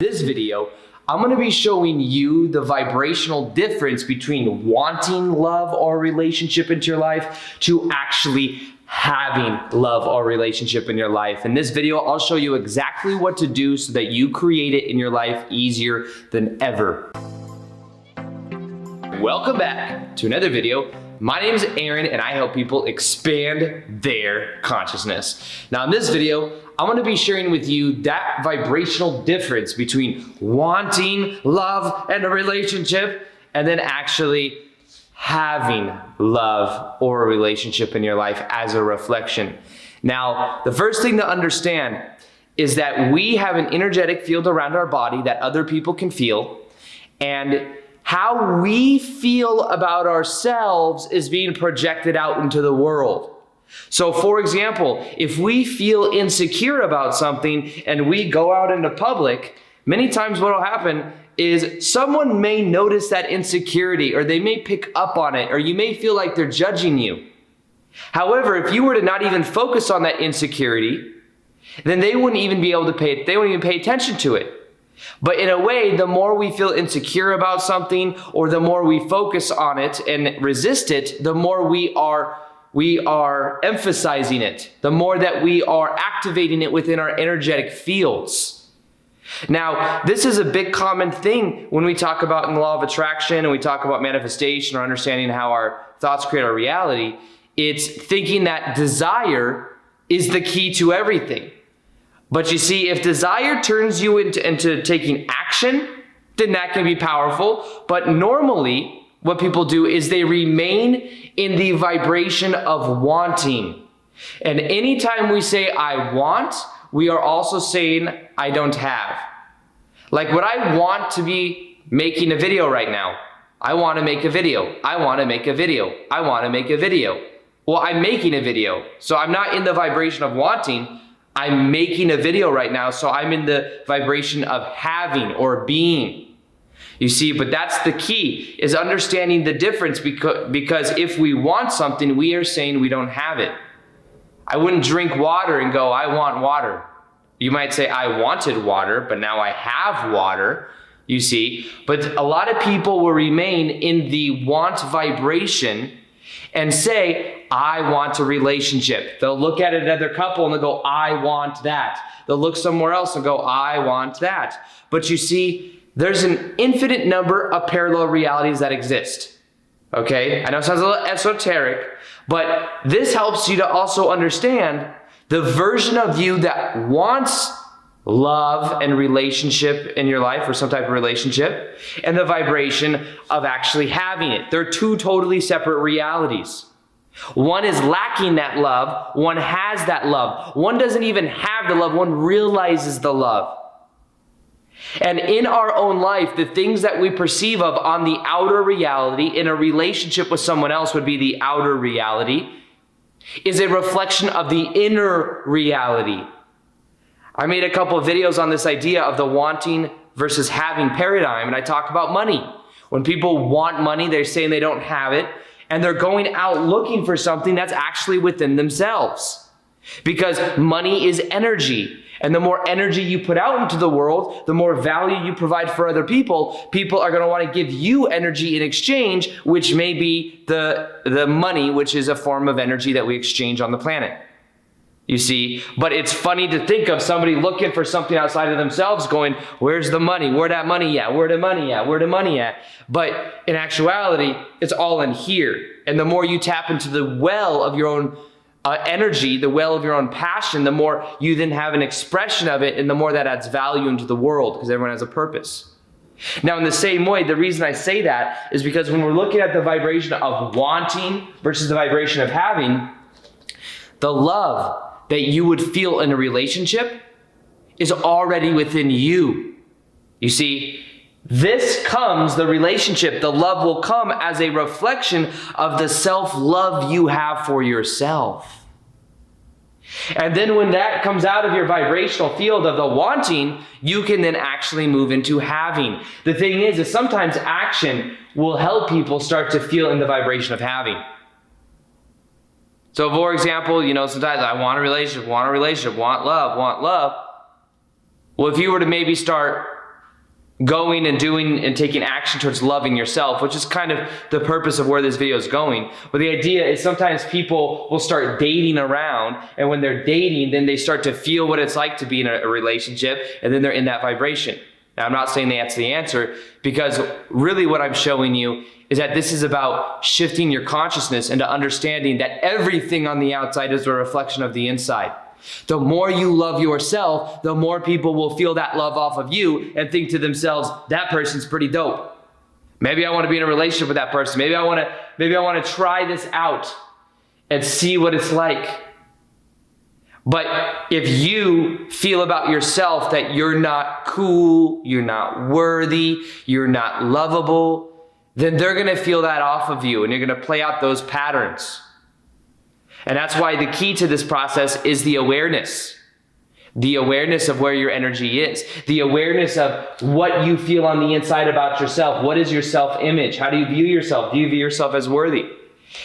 This video, I'm going to be showing you the vibrational difference between wanting love or relationship into your life to actually having love or relationship in your life. In this video, I'll show you exactly what to do so that you create it in your life easier than ever. Welcome back to another video. My name is Aaron and I help people expand their consciousness. Now in this video, I'm going to be sharing with you that vibrational difference between wanting love and a relationship and then actually having love or a relationship in your life as a reflection. Now, the first thing to understand is that we have an energetic field around our body that other people can feel, and how we feel about ourselves is being projected out into the world. So for example, if we feel insecure about something and we go out into public, many times what will happen is someone may notice that insecurity, or they may pick up on it, or you may feel like they're judging you. However, if you were to not even focus on that insecurity, then they wouldn't even pay attention to it. But in a way, the more we feel insecure about something, or the more we focus on it and resist it, the more we are emphasizing it, the more that we are activating it within our energetic fields. Now, this is a big common thing when we talk about in the law of attraction and we talk about manifestation or understanding how our thoughts create our reality. It's thinking that desire is the key to everything. But you see, if desire turns you into taking action, then that can be powerful. But normally, what people do is they remain in the vibration of wanting. And anytime we say, I want, we are also saying, I don't have. Like what I want to be making a video right now. I want to make a video. I want to make a video. I want to make a video. Well, I'm making a video. So I'm not in the vibration of wanting. I'm making a video right now. So I'm in the vibration of having or being. You see, but that's the key, is understanding the difference, because if we want something, we are saying we don't have it. I wouldn't drink water and go, I want water. You might say, I wanted water, but now I have water, you see. But a lot of people will remain in the want vibration and say, I want a relationship. They'll look at another couple and they'll go, I want that. They'll look somewhere else and go, I want that. But you see, there's an infinite number of parallel realities that exist. Okay? I know it sounds a little esoteric, but this helps you to also understand the version of you that wants love and relationship in your life, or some type of relationship, and the vibration of actually having it. They're two totally separate realities. One is lacking that love, one has that love. One doesn't even have the love, one realizes the love. And in our own life, the things that we perceive of on the outer reality in a relationship with someone else would be the outer reality, is a reflection of the inner reality. I made a couple of videos on this idea of the wanting versus having paradigm, and I talk about money. When people want money, they're saying they don't have it, and they're going out looking for something that's actually within themselves. Because money is energy. And the more energy you put out into the world, the more value you provide for other people. People are going to want to give you energy in exchange, which may be the money, which is a form of energy that we exchange on the planet. You see, but it's funny to think of somebody looking for something outside of themselves going, where's the money? Where that money at? Where the money at? Where the money at? But in actuality, it's all in here. And the more you tap into the well of your own energy, the well of your own passion, the more you then have an expression of it, and the more that adds value into the world, because everyone has a purpose. Now, in the same way, the reason I say that is because when we're looking at the vibration of wanting versus the vibration of having, the love that you would feel in a relationship is already within you. You see, the relationship, the love will come as a reflection of the self-love you have for yourself. And then when that comes out of your vibrational field of the wanting, you can then actually move into having. The thing is sometimes action will help people start to feel in the vibration of having. So for example, sometimes I want a relationship, want love. Well, if you were to maybe start going and doing and taking action towards loving yourself, which is kind of the purpose of where this video is going. But the idea is sometimes people will start dating around, and when they're dating, then they start to feel what it's like to be in a relationship, and then they're in that vibration. Now, I'm not saying that's the answer, because really what I'm showing you is that this is about shifting your consciousness into understanding that everything on the outside is a reflection of the inside. The more you love yourself, the more people will feel that love off of you and think to themselves, that person's pretty dope. Maybe I want to be in a relationship with that person. Maybe I want to try this out and see what it's like. But if you feel about yourself that you're not cool, you're not worthy, you're not lovable, then they're going to feel that off of you, and you're going to play out those patterns. And that's why the key to this process is the awareness. The awareness of where your energy is. The awareness of what you feel on the inside about yourself. What is your self-image? How do you view yourself? Do you view yourself as worthy?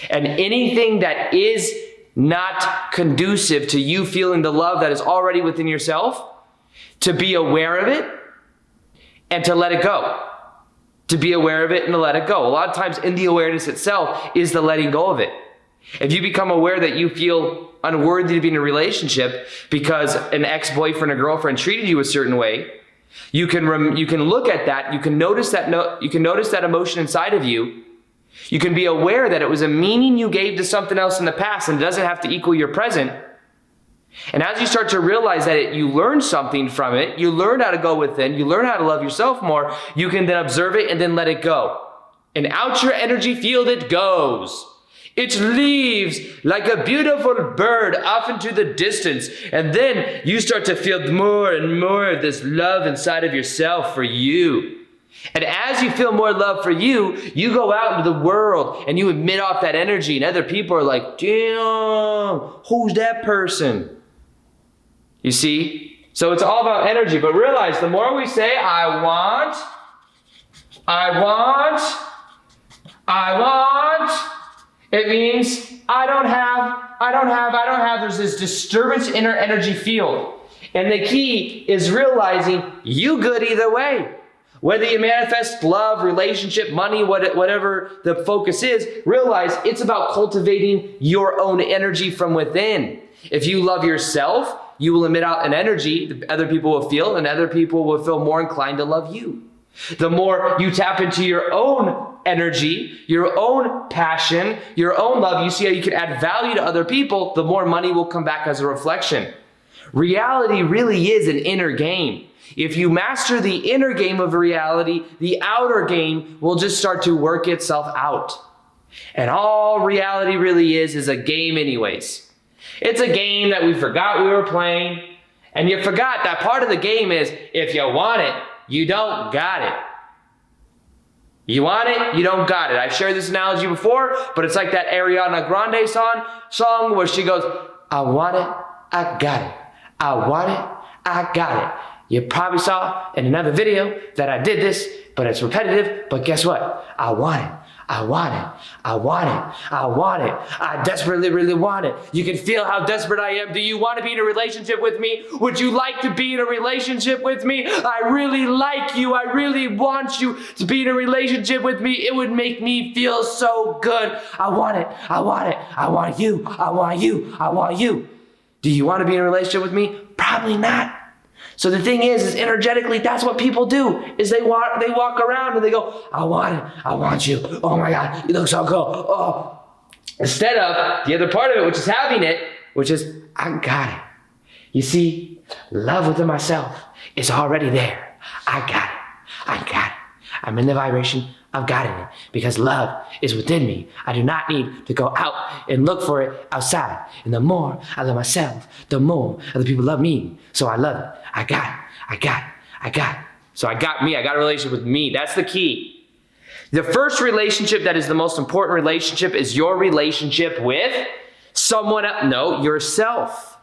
And anything that is not conducive to you feeling the love that is already within yourself, to be aware of it and to let it go. To be aware of it and to let it go. A lot of times in the awareness itself is the letting go of it. If you become aware that you feel unworthy to be in a relationship because an ex-boyfriend or girlfriend treated you a certain way, you can look at that, you can notice that emotion inside of you. You can be aware that it was a meaning you gave to something else in the past and it doesn't have to equal your present. And as you start to realize that you learn something from it, you learn how to go within, you learn how to love yourself more, you can then observe it and then let it go. And out your energy field it goes. It leaves like a beautiful bird off into the distance. And then you start to feel more and more of this love inside of yourself for you. And as you feel more love for you, you go out into the world and you emit off that energy. And other people are like, damn, who's that person? You see? So it's all about energy. But realize the more we say, I want, it means I don't have. There's this disturbance in our energy field. And the key is realizing you good either way. Whether you manifest love, relationship, money, whatever the focus is, realize it's about cultivating your own energy from within. If you love yourself, you will emit out an energy that other people will feel, and other people will feel more inclined to love you. The more you tap into your own energy, your own passion, your own love, you see how you can add value to other people, the more money will come back as a reflection. Reality really is an inner game. If you master the inner game of reality, the outer game will just start to work itself out. And all reality really is a game anyways. It's a game that we forgot we were playing, and you forgot that part of the game is if you want it, you don't got it. You want it, you don't got it. I've shared this analogy before, but it's like that Ariana Grande song where she goes, I want it, I got it. I want it, I got it. You probably saw in another video that I did this, but it's repetitive, but guess what? I want it. I want it. I want it. I want it. I desperately, really want it. You can feel how desperate I am. Do you want to be in a relationship with me? Would you like to be in a relationship with me? I really like you. I really want you to be in a relationship with me. It would make me feel so good. I want it. I want it. I want you. I want you. I want you. Do you want to be in a relationship with me? Probably not. So the thing is energetically, that's what people do, is they walk around and they go, I want it, I want you, oh my God, you look so cool, oh. Instead of the other part of it, which is having it, which is, I got it. You see, love within myself is already there. I got it, I got it. I'm in the vibration, I've got it, because love is within me. I do not need to go out and look for it outside. And the more I love myself, the more other people love me. So I love it. I got it. I got it. I got it. So I got me. I got a relationship with me. That's the key. The first relationship that is the most important relationship is your relationship with someone else. No, yourself.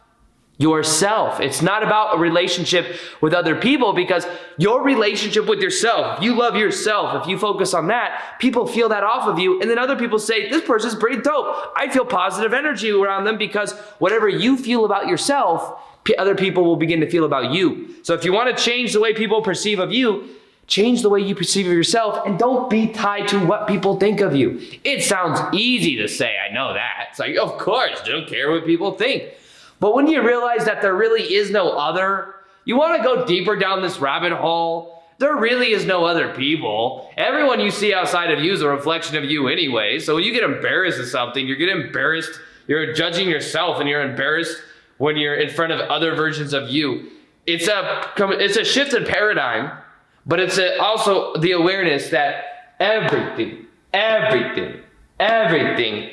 Yourself. It's not about a relationship with other people, because your relationship with yourself, if you love yourself, if you focus on that, people feel that off of you, and then other people say, this person's pretty dope. I feel positive energy around them, because whatever you feel about yourself, other people will begin to feel about you. So if you want to change the way people perceive of you, Change the way you perceive of yourself, and don't be tied to what people think of you. It sounds easy to say, I know that. It's like, of course, don't care what people think. But when you realize that there really is no other, you want to go deeper down this rabbit hole. There really is no other people. Everyone you see outside of you is a reflection of you anyway. So when you get embarrassed at something, you get embarrassed, you're judging yourself, and you're embarrassed when you're in front of other versions of you. It's a shift in paradigm. But it's also the awareness that everything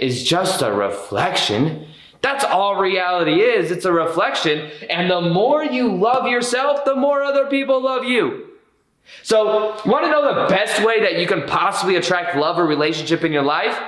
is just a reflection. That's all reality is. It's a reflection. And the more you love yourself, the more other people love you. So, want to know the best way that you can possibly attract love or relationship in your life?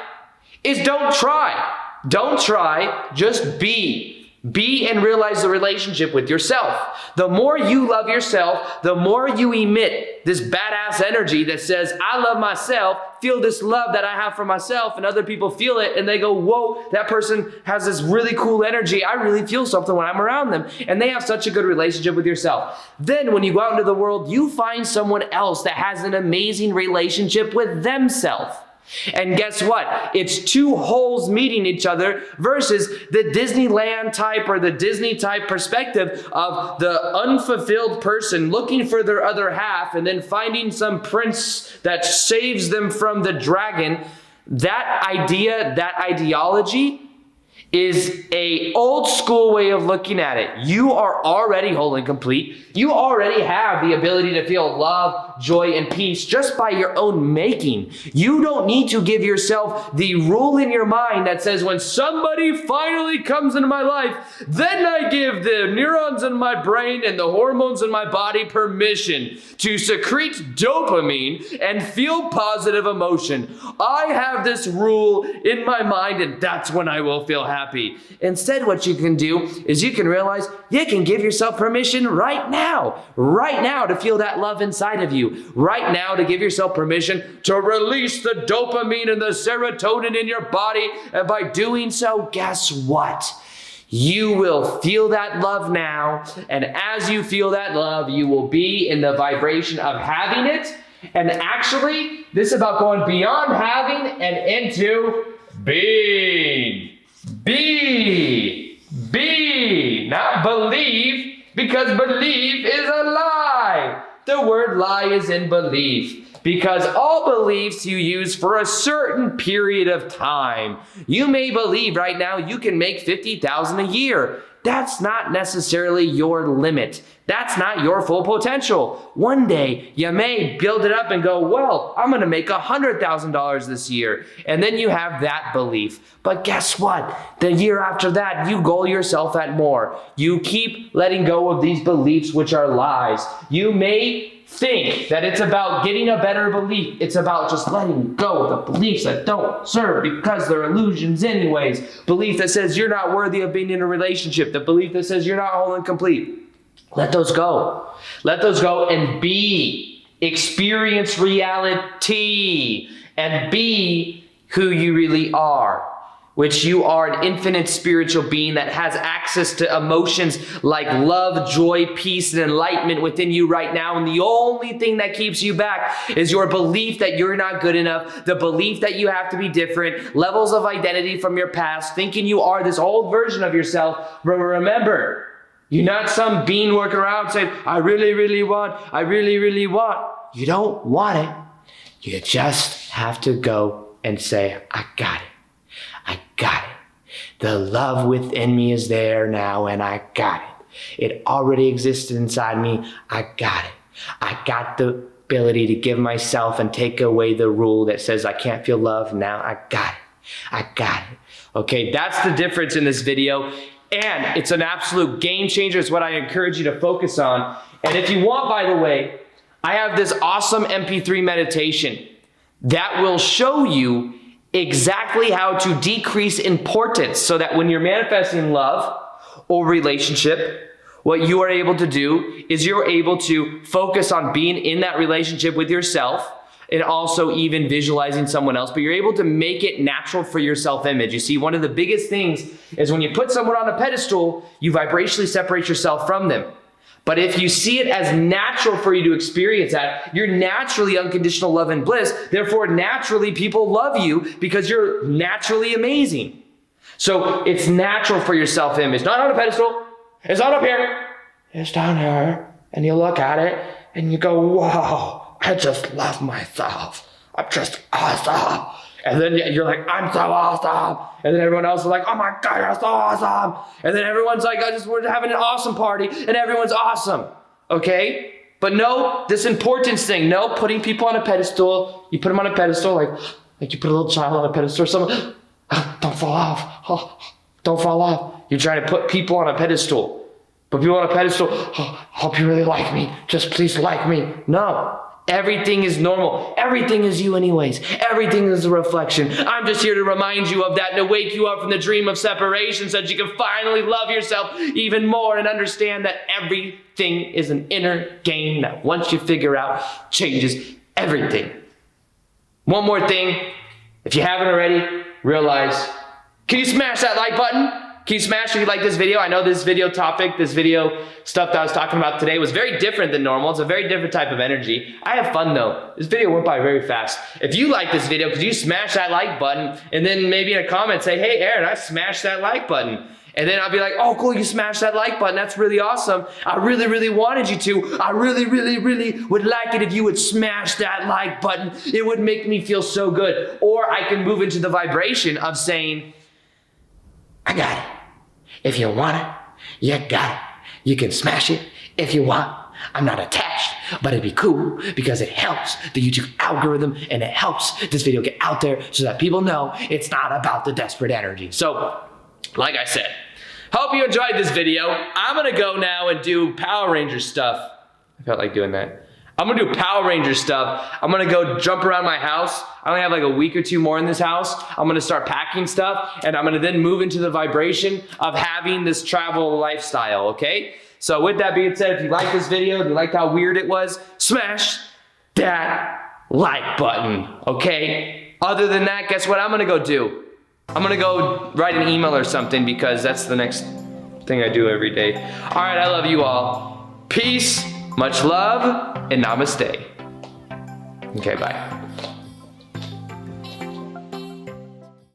Is don't try. Don't try, just be. Be and realize the relationship with yourself. The more you love yourself, the more you emit this badass energy that says, I love myself, feel this love that I have for myself, and other people feel it and they go, whoa, that person has this really cool energy. I really feel something when I'm around them. And they have such a good relationship with yourself. Then when you go out into the world, you find someone else that has an amazing relationship with themselves. And guess what? It's two wholes meeting each other versus the Disneyland type or the Disney type perspective of the unfulfilled person looking for their other half and then finding some prince that saves them from the dragon. That idea, that ideology is a old school way of looking at it. You are already whole and complete. You already have the ability to feel love, joy, and peace just by your own making. You don't need to give yourself the rule in your mind that says when somebody finally comes into my life, then I give the neurons in my brain and the hormones in my body permission to secrete dopamine and feel positive emotion. I have this rule in my mind, and that's when I will feel happy. Instead, what you can do is you can realize you can give yourself permission right now to feel that love inside of you, right now to give yourself permission to release the dopamine and the serotonin in your body. And by doing so, guess what? You will feel that love now. And as you feel that love, you will be in the vibration of having it. And actually, this is about going beyond having and into being. Be, not believe, because belief is a lie. The word lie is in belief, because all beliefs you use for a certain period of time. You may believe right now you can make $50,000 a year. That's not necessarily your limit. That's not your full potential. One day you may build it up and go, well, I'm going to make $100,000 this year. And then you have that belief. But guess what? The year after that, you goal yourself at more. You keep letting go of these beliefs, which are lies. You may think that it's about getting a better belief. It's about just letting go of the beliefs that don't serve because they're illusions anyways. Belief that says you're not worthy of being in a relationship. The belief that says you're not whole and complete. Let those go. Let those go and be. Experience reality and be who you really are. Which you are an infinite spiritual being that has access to emotions like love, joy, peace, and enlightenment within you right now. And the only thing that keeps you back is your belief that you're not good enough, the belief that you have to be different, levels of identity from your past, thinking you are this old version of yourself. But remember, you're not some being working around saying, I really, really want. You don't want it. You just have to go and say, I got it. I got it. The love within me is there now, and I got it. It already existed inside me. I got it. I got the ability to give myself and take away the rule that says I can't feel love. Now I got it. I got it. Okay, that's the difference in this video. And it's an absolute game changer. It's what I encourage you to focus on. And if you want, by the way, I have this awesome MP3 meditation that will show you exactly how to decrease importance so that when you're manifesting love or relationship, what you are able to do is you're able to focus on being in that relationship with yourself and also even visualizing someone else, but you're able to make it natural for your self-image. You see, one of the biggest things is when you put someone on a pedestal, you vibrationally separate yourself from them. But if you see it as natural for you to experience that, you're naturally unconditional love and bliss. Therefore, naturally people love you because you're naturally amazing. So it's natural for your self-image. Not on a pedestal. It's not up here. It's down here. And you look at it and you go, whoa, I just love myself. I'm just awesome. And then you're like, I'm so awesome. And then everyone else is like, oh my God, you're so awesome. And then everyone's like, we're having an awesome party and everyone's awesome. Okay? But no, this importance thing, no putting people on a pedestal. You put them on a pedestal like you put a little child on a pedestal or something. Don't fall off. Oh, don't fall off. You're trying to put people on a pedestal. Put people on a pedestal. Oh, hope you really like me. Just please like me. No. Everything is normal. Everything is you anyways. Everything is a reflection. I'm just here to remind you of that and to wake you up from the dream of separation so that you can finally love yourself even more and understand that everything is an inner game that once you figure out, changes everything. One more thing. If you haven't already, realize, can you smash that like button? Can you smash if you like this video? I know this video topic, this video stuff that I was talking about today was very different than normal. It's a very different type of energy. I have fun though. This video went by very fast. If you like this video, could you smash that like button and then maybe in a comment say, hey Aaron, I smashed that like button. And then I'll be like, oh cool, you smashed that like button. That's really awesome. I really, really wanted you to. I really, really, really would like it if you would smash that like button. It would make me feel so good. Or I can move into the vibration of saying, I got it. If you want it, you got it. You can smash it if you want. I'm not attached, but it'd be cool because it helps the YouTube algorithm and it helps this video get out there so that people know it's not about the desperate energy. So, like I said, hope you enjoyed this video. I'm gonna go now and do Power Ranger stuff. I felt like doing that. I'm gonna do Power Ranger stuff. I'm gonna go jump around my house. I only have like a week or two more in this house. I'm gonna start packing stuff and I'm gonna then move into the vibration of having this travel lifestyle, okay? So with that being said, if you like this video, if you liked how weird it was, smash that like button, okay? Other than that, guess what I'm gonna go do? I'm gonna go write an email or something because that's the next thing I do every day. All right, I love you all. Peace. Much love and namaste. Okay, bye.